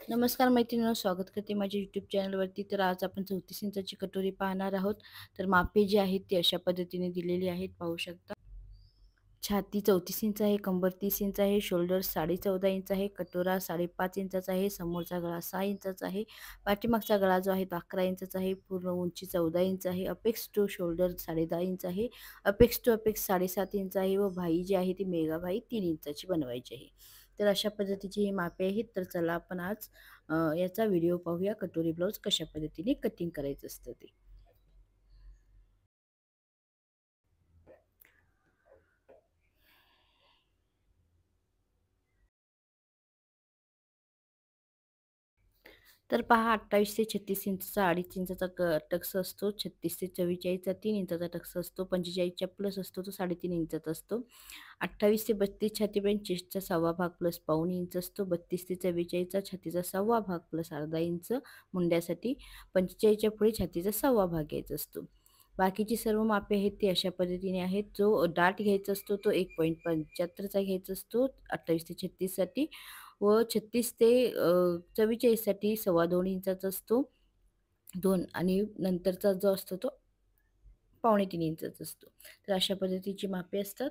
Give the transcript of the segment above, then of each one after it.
नमस्कार मैत्रिणींनो, स्वागत करते माझ्या यूट्यूब चॅनलवरती. तर आज आपण 34 इंचाची कटोरी पाहणार आहोत. तर मापे जी आहेत ती अशा पद्धतीने दिलेली आहेत, पाहू शकता. छाती 34 इंच आहे, कंबर 30 इंच आहे, शोल्डर 14.5 इंच आहे, कटोरा 5.5 इंचाचा आहे, समोरचा गळा 6 इंचाचा आहे, पाठीमागचा गळा जो आहे तो 11 इंचाचा आहे, पूर्ण उंची 14 इंच आहे, अपेक्स टू शोल्डर 10.5 इंच आहे, अपेक्स टू अपेक्स 7.5 इंच आहे व भाई जी आहे ती मेगा भाई 3 इंचाची बनवायची आहे. तर अशा पद्धतीची ही मापे आहेत. तर चला आपण आज याचा व्हिडिओ पाहूया, कटोरी ब्लाउज कशा पद्धतीने कटिंग करायचं असतं ते. तर पहा, 28 ते 36 इंचचा 2.5 इंचाचा टक्स असतो, 36 ते 44चा 3 इंचाचा टक्स असतो, 45च्या प्लस असतो तो 3.5 इंचाचा असतो, 28 ते 32 छातीपर्यंत चेस्टचा 1/2 भाग प्लस पाऊण इंच असतो, 32 ते 44चा छातीचा 1/2 भाग प्लस अर्धा इंच मुंड्यासाठी, 45च्या पुढे छातीचा 1/2 भाग घ्यायचा असतो. बाकीची सर्व मापे आहेत ती अशा पद्धतीने आहेत. जो डाट घ्यायचा असतो तो 1.75चा घ्यायचा असतो 28 ते 36साठी व 36 ते 44साठी 2.25 इंचाचा असतो 2 आणि नंतरचा जो असतो तो 2.25 इंचाचा असतो. तर अशा पद्धतीची मापे असतात.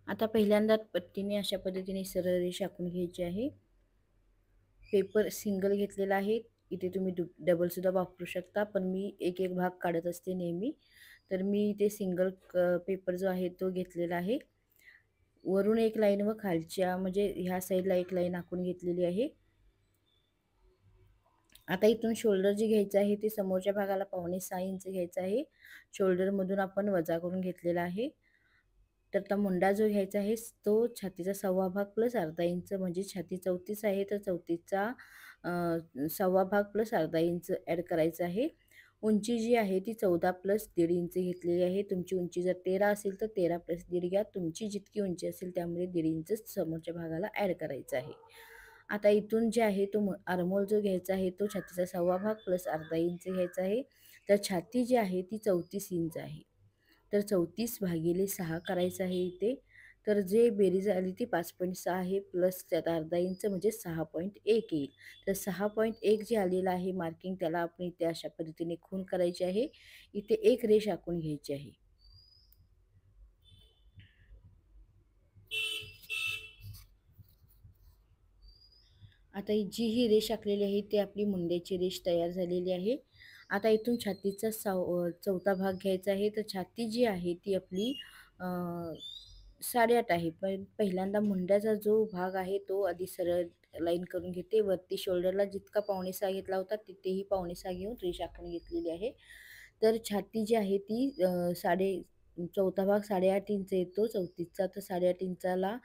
आता पहिल्यांदा पट्टीने अशा पद्धतीने सरळ रेष आखून घ्यायची आहे. पेपर सिंगल घेतलेला आहे. इथे तुम्ही डबल सुद्धा वापरू शकता, पण मी एक एक भाग काढत असते नेहमी. तर मी इथे सिंगल पेपर जो आहे तो घेतलेला आहे. वरून एक लाईन व खालच्या म्हणजे ह्या साईडला एक लाईन आखून घेतलेली आहे. आता इथून शोल्डर जे घ्यायचं आहे ते समोरच्या भागाला 5.6 इंच घ्यायचं आहे. शोल्डरमधून आपण वजा करून घेतलेला आहे. तर आता मुंडा जो घ्यायचा आहे तो छातीचा 1/2 भाग प्लस अर्धा इंच, म्हणजे छाती 34 आहे तर 34चा 1/2 भाग प्लस अर्धा इंच ॲड करायचा आहे. उंची जी आहे ती 14 प्लस 1.5 इंच घेतलेली आहे. तुमची उंची जर 13 असेल तर 13 प्लस 1.5 घ्या. तुमची जितकी उंची असेल त्यामध्ये 1.5 इंच समोरच्या भागाला ॲड करायचा आहे. आता इथून जे आहे तो आर्महोल जो घ्यायचा आहे तो छातीचा 1/2 भाग प्लस अर्धा इंच घ्यायचा आहे. तर छाती जी आहे ती 34 इंच आहे. तर 34 भागिले 6 करायचं आहे इथे. तर जे बेरीज आली ती 5.6 आहे प्लस त्यात अर्धा इंच म्हणजे 6.1 येईल. तर 6.1 जे आलेलं आहे मार्किंग त्याला आपण इथे अशा पद्धतीने खूण करायची आहे. इथे एक रेष आखून घ्यायची आहे. आता जी ही रेष आखलेली आहे ती आपली मुंड्याची रेष तयार झालेली आहे. आता इथून छातीचा चौथा भाग घ्यायचा आहे. तर छाती जी आहे ती आपली 8.5 आहे. पण पहिल्यांदा मुंड्याचा जो भाग आहे तो आधी सरळ लाईन करून घेते. वरती शोल्डरला जितका 5.6 घेतला होता तिथेही 5.6 घेऊन रेष आखून घेतलेली आहे. तर छाती जी आहे ती चौथा भाग 8.5 इंच येतो 34चा, तर 8.5 इंचाला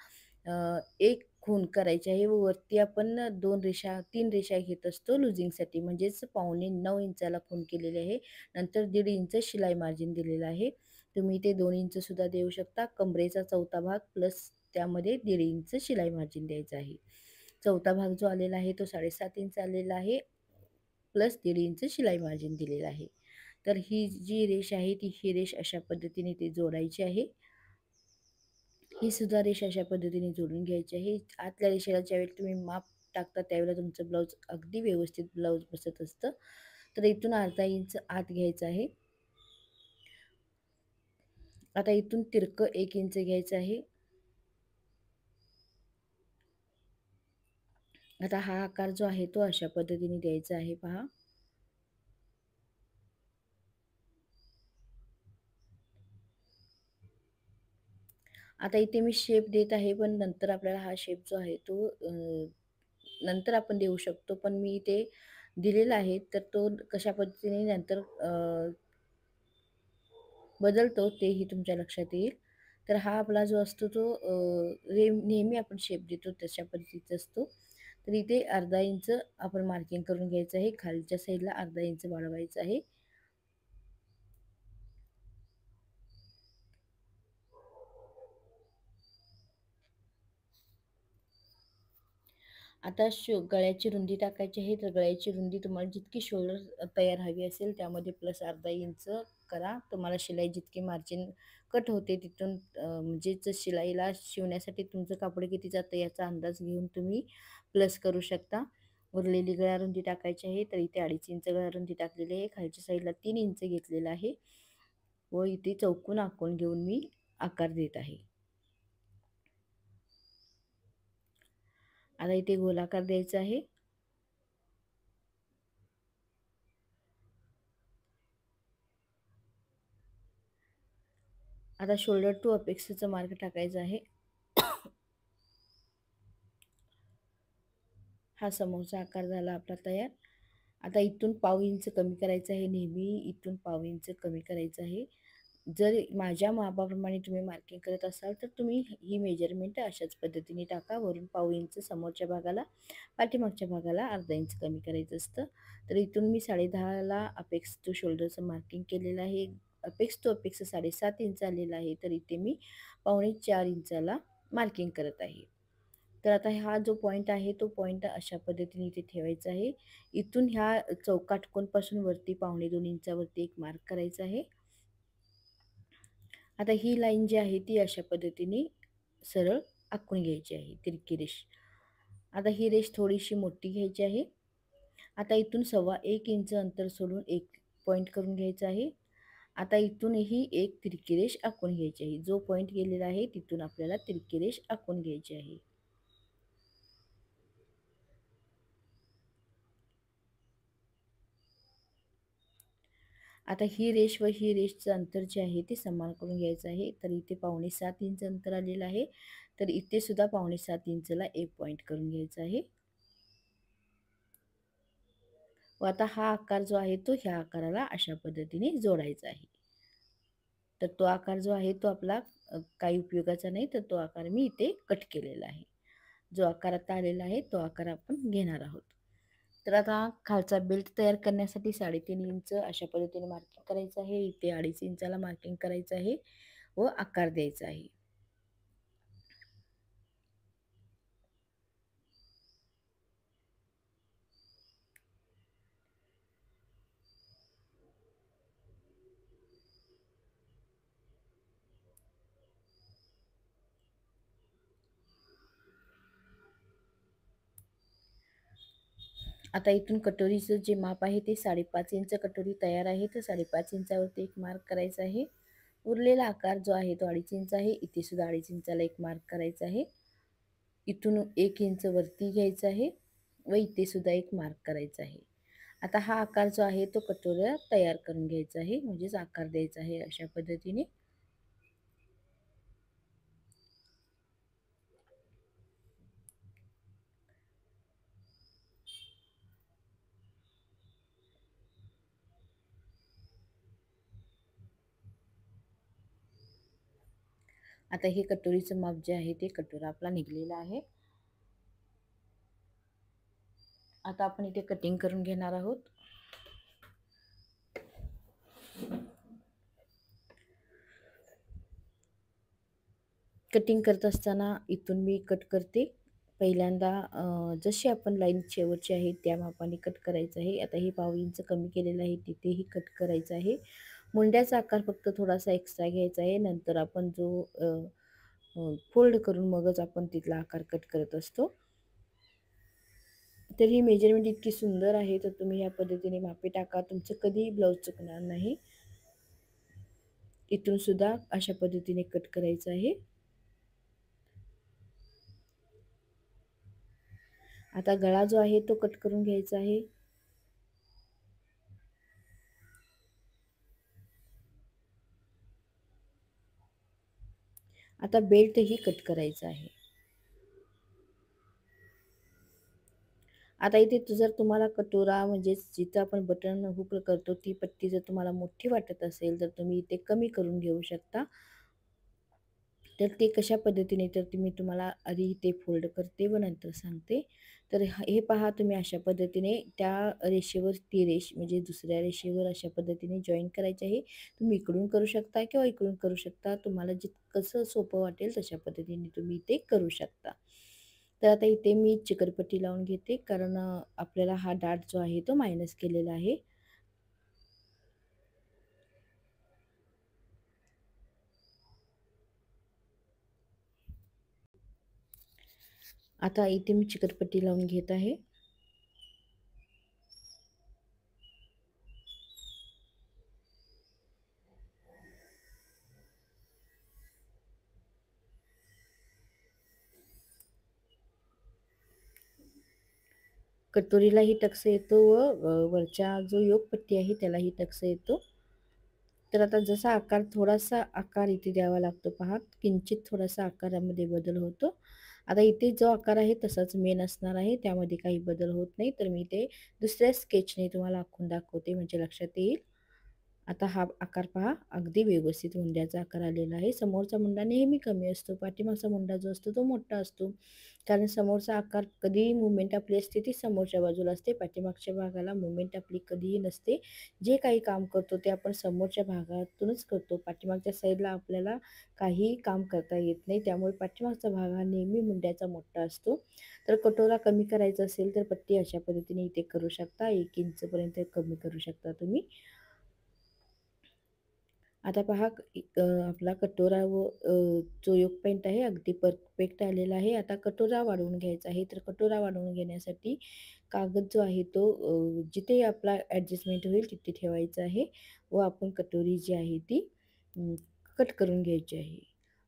एक खूण करायची आहे व वरती आपण 3 रेषा घेत असतो लुझिंगसाठी, म्हणजेच 8.25 इंचाला खूण केलेली आहे. नंतर 1.5 इंच शिलाई मार्जिन दिलेलं आहे. तुम्ही ते 2 इंच सुद्धा देऊ शकता. कमरेचा चौथा भाग प्लस त्यामध्ये 1.5 इंच शिलाई मार्जिन द्यायचं आहे. चौथा भाग जो आलेला आहे तो 7.5 इंच आलेला आहे प्लस 1.5 इंच शिलाई मार्जिन दिलेलं आहे. तर ही जी रेष आहे ही रेष अशा पद्धतीने ते जोडायची आहे. ही सुद्धा रेष अशा पद्धतीने जोडून घ्यायची आहे. आतल्या रेषेला ज्यावेळी तुम्ही माप टाकता त्यावेळेला तुमचं ब्लाऊज अगदी व्यवस्थित ब्लाऊज बसत असतं. तर इथून अर्धा इंच आत घ्यायचं आहे. आता इथून तिरकं 1 इंच घ्यायचं आहे. आता हा आकार जो आहे तो अशा पद्धतीने द्यायचा आहे, पहा. आता इथे मी शेप देत आहे, पण नंतर आपल्याला हा शेप जो आहे तो नंतर आपण देऊ शकतो. पण मी इथे दिलेला आहे, तर तो कशा पद्धतीने नंतर बदलतो तेही तुमच्या लक्षात येईल. तर हा आपला जो असतो तो नेहमी आपण शेप देतो तशा पद्धतीचा असतो. तर इथे अर्धा इंच आपण मार्किंग करून घ्यायचं आहे. खालच्या साईडला अर्धा इंच वाढवायचं आहे. आता गळ्याची रुंदी टाकायची आहे. तर गळ्याची रुंदी तुम्हाला जितकी शोल्डर तयार हवी असेल त्यामध्ये प्लस अर्धा इंच करा. तुम्हाला शिलाई जितकी मार्जिन कट होते तिथून म्हणजे शिलाईला शिवण्यासाठी तुमचं कापड किती जातं याचा अंदाज घेऊन तुम्ही प्लस करू शकता. उरलेली गळारुंदी टाकायची आहे, तर इथे 2.5 इंच गळारुंदी टाकलेली आहे. खालच्या साईडला 3 इंच घेतलेला आहे व इथे चौकोन आखून घेऊन मी आकार देत आहे. आता इथे गोलाकार द्यायचा आहे. आता शोल्डर टू अपेक्सचा मार्क टाकायचा आहे. हा समोरचा आकार झाला आपला तयार. आता इथून पाव इंच कमी करायचं आहे. नेहमी इथून पाव इंच कमी करायचं आहे. जर माझ्या मापाप्रमाणे तुम्ही मार्किंग करत असाल तर तुम्ही ही मेजरमेंट अशाच पद्धतीने टाका. वरून पाव इंच समोरच्या भागाला, पाठीमागच्या भागाला अर्धा इंच कमी करायचं असतं. तर इथून मी 10.5ला अपेक्स टू शोल्डरचं मार्किंग केलेलं आहे. अपेक्स टू अपेक्स 7.5 इंच आलेला आहे, तर इथे मी 4.25 इंचाला मार्किंग करत आहे. तर आता हा जो पॉईंट आहे तो पॉईंट अशा पद्धतीने इथे ठेवायचा आहे. इथून ह्या चौकाटकोनपासून वरती 2.25 इंचावरती एक मार्क करायचा आहे. आता ही लाईन जी आहे ती अशा पद्धतीने सरळ आखून घ्यायची आहे, तिरकी रेष. आता ही रेष थोडीशी मोठी घ्यायची आहे. आता इथून 1.25 इंच अंतर सोडून एक पॉईंट करून घ्यायचा आहे. आता इथूनही एक तिरकी रेष आखून घ्यायची आहे. जो पॉईंट गेलेला आहे तिथून आपल्याला तिरकी रेष आखून घ्यायची आहे. आता ही रेष व ही रेषचं अंतर जे आहे ते समान करून घ्यायचं आहे. तर इथे 7.25 इंच अंतर आलेलं आहे, तर इथे सुद्धा 7.25 इंचला एक पॉईंट करून घ्यायचा आहे. व आता हा आकार जो आहे तो ह्या आकाराला अशा पद्धतीने जोडायचा आहे. तर तो आकार जो आहे तो आपला काही उपयोगाचा नाही, तर तो आकार मी इथे कट केलेला आहे. जो आकार आता आलेला आहे तो आकार आपण घेणार आहोत. तर आता खालचा बेल्ट तयार करण्यासाठी 3.5 इंच अशा पद्धतीने मार्किंग करायचं आहे. इथे 2.5 इंचाला मार्किंग करायचं आहे व आकार द्यायचा आहे. आता इथून कटोरीचं जे माप आहे ते 5.5 इंच कटोरी तयार आहे. तर 5.5 इंचावरती एक मार्क करायचा आहे. उरलेला आकार जो आहे तो 2.5 इंच आहे. इथे सुद्धा 2.5 इंचाला एक मार्क करायचा आहे. इथून 1 इंच वरती घ्यायचं आहे व इथे सुद्धा एक मार्क करायचा आहे. आता हा आकार जो आहे तो कटोऱ्या तयार करून घ्यायचा आहे, म्हणजेच आकार द्यायचा आहे अशा पद्धतीने. आता हे कटोरीचं माप जे आहे ते कटोरा आपला निघलेला आहे. आता आपण इथे कटिंग करून घेणार आहोत. कटिंग करत असताना इथून मी कट करते. पहिल्यांदा जशी आपण लाईन शेवटची आहे त्या मापाने कट करायचं आहे. आता हे 1/2 इंच कमी केलेलं आहे तिथेही कट करायचं आहे. मुंड्याचा आकार फक्त थोडासा एक्स्ट्रा घ्यायचा आहे. नंतर आपण जो फोल्ड करून मगच आपण तिथला आकार कट करत असतो. तर ही मेजरमेंट इतकी सुंदर आहे, तर तुम्ही या पद्धतीने मापे टाका, तुमचं कधीही ब्लाऊज चुकणार नाही. इथून सुद्धा अशा पद्धतीने कट करायचं आहे. आता गळा जो आहे तो कट करून घ्यायचा आहे. आता बेल्टही कट करायचा आहे. आता इथे जर तुम्हाला कटोरा म्हणजे जिथं आपण बटन हुक करतो ती पट्टी जर तुम्हाला मोठी वाटत असेल तर तुम्ही इथे कमी करून घेऊ शकता. तर ते कशा पद्धतीने, तर मी तुम्हाला आधी इथे फोल्ड करते व नंतर सांगते. तर हे पहा, तुम्ही अशा पद्धतीने त्या रेषेवर ती रेष म्हणजे दुसऱ्या रेषेवर अशा पद्धतीने जॉईन करायचे आहे. तुम्ही इकडून करू शकता किंवा इकडून करू शकता. तुम्हाला कसं सोपं वाटेल तशा पद्धतीने तुम्ही ते करू शकता. तर आता इथे मी चिकटपट्टी लावून घेते, कारण आपल्याला हा डाट जो आहे तो मायनस केलेला आहे. आता इथे मी चिकटपट्टी लावून घेत आहे. कटोरीलाही टक्स येतो व वरच्या जो योगपट्टी आहे त्यालाही टक्स येतो. तर आता जसा आकार थोडासा आकार इथे द्यावा लागतो पहा, किंचित थोडासा आकारामध्ये बदल होतो. आता इथे जो आकार आहे तसाच मेन असणार आहे, त्यामध्ये काही बदल होत नाही. तर मी ते दुसऱ्या स्केचने तुम्हाला आखून दाखवते म्हणजे लक्षात येईल. आता हा आकार पहा, अगदी व्यवस्थित मुंड्याचा आकार आलेला आहे. समोरचा मुंडा नेहमी कमी असतो, पाठीमागचा मुंडा जो असतो तो मोठा असतो. कारण समोरचा आकार कधीही मुवमेंट आपली असते ती समोरच्या बाजूला असते, पाठीमागच्या भागाला मुवमेंट आपली कधीही नसते. जे काही काम करतो ते आपण समोरच्या भागातूनच करतो. पाठीमागच्या साईडला आपल्याला काहीही काम करता येत नाही. त्यामुळे पाठीमागचा भाग हा नेहमी मुंड्याचा मोठा असतो. तर कटोरा कमी करायचा असेल तर पट्टी अशा पद्धतीने इथे करू शकता. 1 इंचपर्यंत कमी करू शकता तुम्ही. आता पहा आपला कटोरा व जो योग पॉईंट आहे अगदी परफेक्ट आलेला आहे. आता कटोरा वाढवून घ्यायचा आहे. तर कटोरा वाढवून घेण्यासाठी कागद जो आहे तो जिथे आपला ॲडजस्टमेंट होईल तिथे ठेवायचा आहे व आपण कटोरी जी आहे ती कट करून घ्यायची आहे.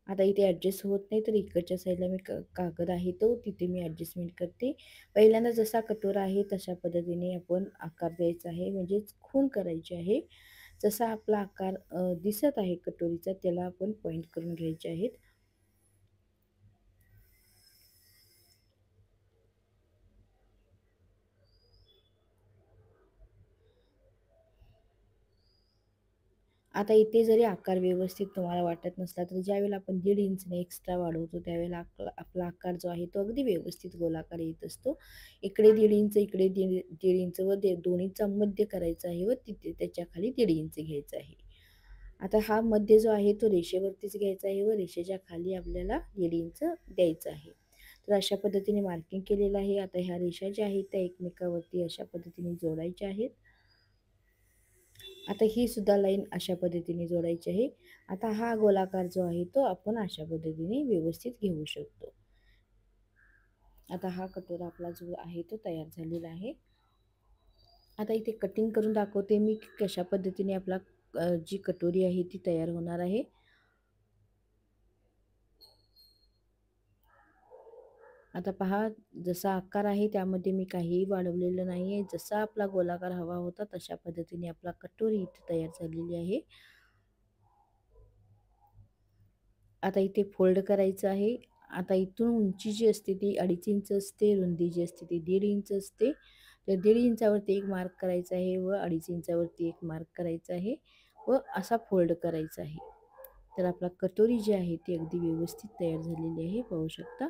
आता इथे ॲडजस्ट होत नाही तर इकडच्या साईडला मी कागद आहे तो तिथे मी ॲडजस्टमेंट करते. पहिल्यांदा जसा कटोरा आहे तशा पद्धतीने आपण आकार द्यायचा आहे, म्हणजेच खूण करायची आहे. जसा आपला आकार दिसत आहे कटोरीचा त्याला आपण पॉइंट करून घ्यायचे आहेत. आता इथे जरी आकार व्यवस्थित तुम्हाला वाटत नसला तर ज्यावेळेला आपण 1.5 इंचने एक्स्ट्रा वाढवतो त्यावेळेला आपला आकार जो आहे तो अगदी व्यवस्थित गोलाकार येत असतो. इकडे 1.5 इंच, इकडे 1.5 इंच व दोन्हीचा मध्य करायचा आहे व तिथे त्याच्या खाली 1.5 इंच घ्यायचा आहे. आता हा मध्य जो आहे तो रेषेवरतीच घ्यायचा आहे व रेषेच्या खाली आपल्याला 1.5 इंच द्यायचं आहे. तर अशा पद्धतीने मार्किंग केलेलं आहे. आता ह्या रेषा ज्या आहेत त्या एकमेकावरती अशा पद्धतीने जोडायच्या आहेत. आता ही सुद्धा लाईन अशा पद्धतीने जोडायची आहे. आता हा गोलाकार जो आहे तो आपण अशा पद्धतीने व्यवस्थित घेऊ शकतो. आता हा कटोरा आपला जो आहे तो तयार झालेला आहे. आता इथे कटिंग करून दाखवते मी कशा पद्धतीने आपला जी कटोरी आहे ती तयार होणार आहे. आता पहा, जसा आकार आहे त्यामध्ये मी काहीही वाढवलेलं नाही आहे. जसा आपला गोलाकार हवा होता तशा पद्धतीने आपला कटोरी इथे तयार झालेली आहे. आता इथे फोल्ड करायचं आहे. आता इथून उंची जी असते ती 2.5 इंच असते, रुंदी जी असते ती 1.5 इंच असते. तर 1.5 इंचावरती एक मार्क करायचा आहे व 2.5 इंचावरती एक मार्क करायचा आहे व असा फोल्ड करायचा आहे. तर आपला कटोरी जी आहे ती अगदी व्यवस्थित तयार झालेली आहे, पाहू शकता.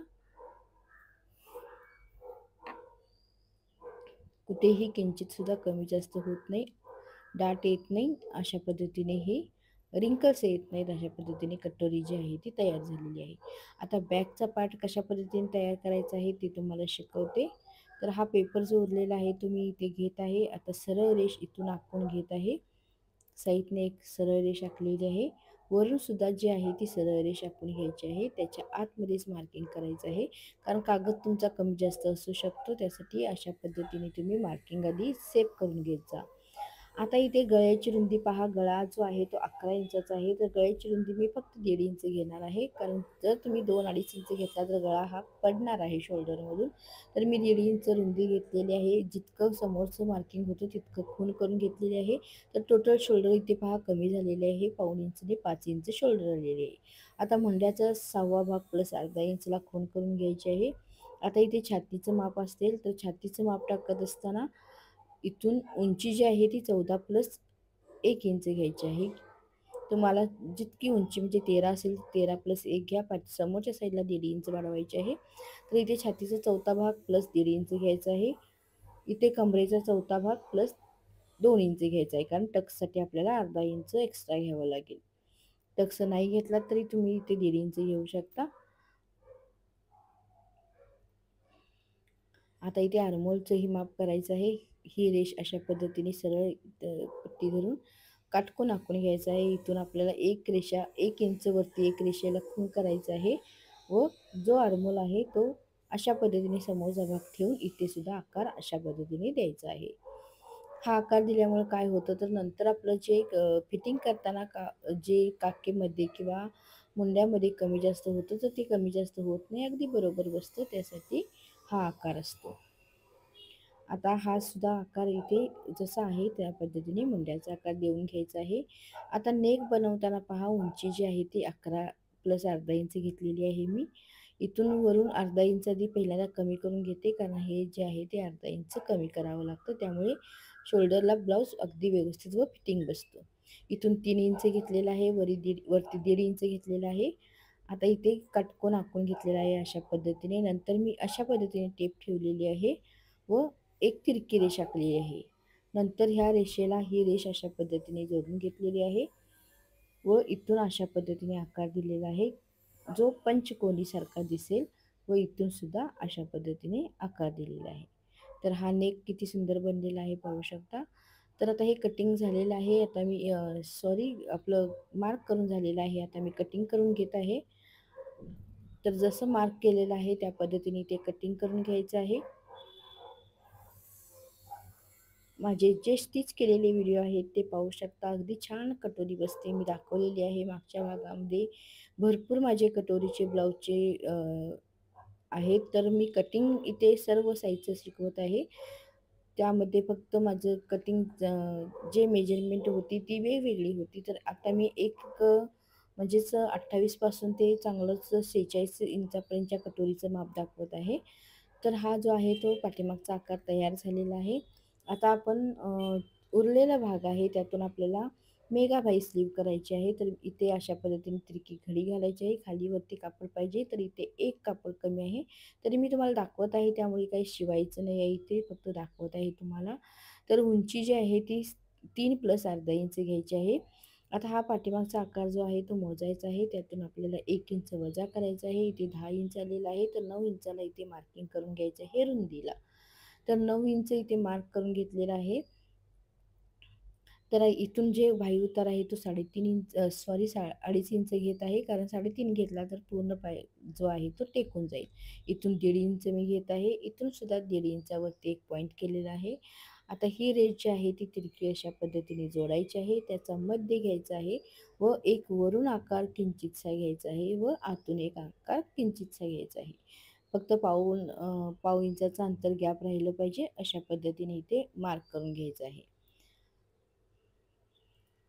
कुठेही किंचित सुद्धा कमी जास्त होत नाही, डाट येत नाही. अशा पद्धतीने हे रिंकल्स येत नाहीत. अशा पद्धतीने कटोरी जी आहे ती तयार झालेली आहे. आता बॅकचा पार्ट कशा पद्धतीने तयार करायचा आहे ते तुम्हाला शिकवते. तर हा पेपर जो उरलेला आहे तो मी इथे घेत आहे. आता सरळ रेष इथून आखून घेत आहे. साईडने एक सरळ रेष आखलेली आहे. वरून सुद्धा जी आहे ती सरळ रेष आखून घ्यायची आहे. त्याच्या आतमध्येच मार्किंग करायचं आहे. कारण कागद तुमचा कमी जास्त असू शकतो, त्यासाठी अशा पद्धतीने तुम्ही मार्किंग आधी सेव्ह करून घेत जा. आता इथे गळ्याची रुंदी पहा, गळा जो आहे तो 11 इंचाचा आहे. तर गळ्याची रुंदी मी फक्त 1.5 इंच घेणार आहे, कारण जर तुम्ही 2-2.5 इंच घेतला तर गळा हा पडणार आहे शोल्डरमधून. तर मी 1.5 इंच रुंदी घेतलेली आहे. जितकं समोरचं मार्किंग होतं तितकं खूण करून घेतलेली आहे. तर टोटल शोल्डर इथे पहा कमी झालेले आहे. 1.5 इंचने 5 इंच शोल्डर आलेले आहे. आता मुंड्याचा 6वा भाग प्लस अर्धा इंचला खूण करून घ्यायची आहे. आता इथे छातीचं माप असेल तर छातीचं माप टाकत असताना इथून उंची जी आहे ती 14 प्लस 1 इंच घ्यायची आहे. तुम्हाला जितकी उंची म्हणजे 13 असेल 13 प्लस 1 घ्या. समोरच्या साईडला 1.5 इंच वाढवायचे आहे. तर इथे छातीचा चौथा भाग प्लस 1.5 इंच घ्यायचा आहे. इथे कमरेचा चौथा भाग प्लस 2 इंच घ्यायचा आहे, कारण टक्ससाठी आपल्याला अर्धा इंच एक्स्ट्रा घ्यावं लागेल. टक्स नाही घेतला तरी तुम्ही इथे 1.5 इंच घेऊ शकता. आता इथे आर्मोलचंही माप करायचं आहे. ही रेष अशा पद्धतीने सरळ पट्टी धरून काटकोन आखून घ्यायचा आहे. इथून आपल्याला एक रेषा 1 इंच वरती एक रेषेला खूण करायचं आहे व जो आर्मोल आहे तो अशा पद्धतीने समोरचा भाग ठेवून इथे सुद्धा आकार अशा पद्धतीने द्यायचा आहे. हा आकार दिल्यामुळे काय होतं तर नंतर आपलं जे फिटिंग करताना जे काखेमध्ये किंवा मुंड्यामध्ये कमी जास्त होतं तर ते कमी जास्त होत नाही, अगदी बरोबर बसतं, त्यासाठी हा आकार असतो. आता हा सुद्धा आकार इथे जसा आहे त्या पद्धतीने मुंड्याचा आकार देऊन घ्यायचा आहे. आता नेक बनवताना पहा, उंची जी आहे ती 11 प्लस अर्धा इंच घेतलेली आहे मी. इथून वरून अर्धा इंच आधी पहिल्यांदा कमी करून घेते, कारण हे जे आहे ते अर्धा इंच कमी करावं लागतं, त्यामुळे शोल्डरला ब्लाऊज अगदी व्यवस्थित व फिटिंग बसतो. इथून 3 इंच घेतलेला आहे, वरती 1.5 इंच घेतलेला आहे. आता इथे काटकोन आखून घेतलेला आहे अशा पद्धतीने. नंतर मी अशा पद्धतीने टेप ठेवलेली आहे व एक तिरकी रेष आखलेली आहे. नंतर ह्या रेषेला ही रेष अशा पद्धतीने जोडून घेतलेली आहे व इथून अशा पद्धतीने आकार दिलेला आहे, जो पंचकोनी सारखा दिसेल, व इथून सुद्धा अशा पद्धतीने आकार दिलेला आहे. तर हा नेक किती सुंदर बनलेला आहे पाहू शकता. तर आता हे कटिंग झालेलं आहे. आता मी आपलं मार्क करून झालेलं आहे. आता मी कटिंग करून घेत आहे. तर जसं मार्क केलेलं आहे त्या पद्धतीने ते कटिंग करून घ्यायचं आहे. माझे जे स्टिच केलेले व्हिडिओ आहेत ते पाहू शकता, अगदी छान कटोरी बसते, मी दाखवलेली आहे मागच्या भागामध्ये. भरपूर माझे कटोरीचे ब्लाऊजचे आहेत, तर मी कटिंग इथे सर्व साईजचं शिकवत आहे. त्यामध्ये फक्त माझं कटिंग जे मेजरमेंट होती ती वेगवेगळी होती. तर आता मी म्हणजेच 28 पासून ते चांगलंच 46 इंचापर्यंतच्या कटोरीचं माप दाखवत आहे. तर हा जो आहे तो पाठीमागचा आकार तयार झालेला आहे. आता आपण उरलेला भाग आहे त्यातून आपल्याला मेगाबाई स्लीव करायची आहे. तर इथे अशा पद्धतीने तिरकी घडी घालायची आहे. खाली वरती कापड पाहिजे, तर इथे एक कापड कमी आहे, तरी मी तुम्हाला दाखवत आहे, त्यामुळे काही शिवायचं नाही आहे, इथे फक्त दाखवत आहे तुम्हाला. तर उंची जी आहे ती 3 प्लस अर्धा इंच घ्यायची आहे. आता हा पाठीमागचा आकार जो आहे तो मोजायचा आहे. त्यातून आपल्याला 1 इंच वजा करायचा आहे. इथे 10 इंच आलेला आहे, तर 9 इंचाला इथे मार्किंग करून घ्यायचं आहे रुंदीला. तर 9 इंच इथे मार्क करून घेतलेला आहे. तर इथून जे वायू उतार आहे तो 3.5 इंच 2.5 इंच घेत आहे, कारण 3.5 घेतला तर पूर्ण पाय जो आहे तो टेकून जाईल. इथून 1.5 इंच मी घेत आहे. इथून सुद्धा 1.5 इंचावरती एक पॉईंट केलेला आहे. आता ही रेष जी आहे ती तिरकी अशा पद्धतीने जोडायची आहे, त्याचा मध्य घ्यायचा आहे व एक वरून आकार किंचितसा घ्यायचा आहे व आतून एक आकार किंचितसा घ्यायचा आहे. फक्त पाव इंचाचं अंतर गॅप राहिलं पाहिजे, अशा पद्धतीने इथे मार्क करून घ्यायचं आहे.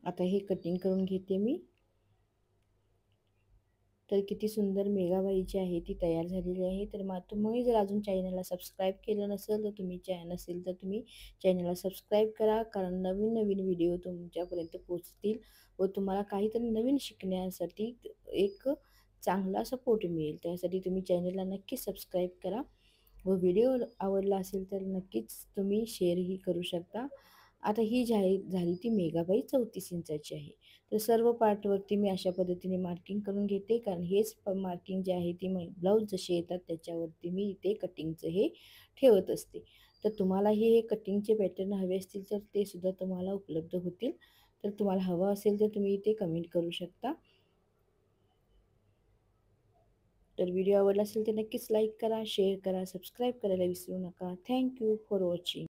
आता हे कटिंग करून घेते मी. तर किती सुंदर मेघाबाई जी आहे ती तयार झालेली आहे. तर तुम्ही जर अजून चॅनलला सबस्क्राईब केलं नसेल तर तुम्ही चॅनलला सबस्क्राईब करा, कारण नवीन नवीन व्हिडिओ तुमच्यापर्यंत पोहोचतील व तुम्हाला काहीतरी नवीन शिकण्यासाठी एक चांगला सपोर्ट मिळेल. त्यासाठी तुम्ही चॅनलला नक्की सबस्क्राईब करा व व्हिडिओ आवडला असेल तर नक्कीच तुम्ही शेअरही करू शकता. आता ही जी आहे झाली ती मेघाबाई 34 इंचाची आहे. तर सर्व पार्टवरती मी अशा पद्धतीने मार्किंग करून घेते, कारण हेच मार्किंग जे आहे ती ब्लाऊज जसे येतात त्याच्यावरती मी इथे कटिंगचं हे ठेवत असते. तर तुम्हालाही हे कटिंगचे पॅटर्न हवे असतील तर ते सुद्धा तुम्हाला उपलब्ध होतील. तर तुम्हाला हवं असेल तर तुम्ही इथे कमेंट करू शकता. तर व्हिडिओ आवडला असेल तर नक्कीच लाईक करा, शेअर करा, सबस्क्राईब करायला विसरू नका. Thank you for watching.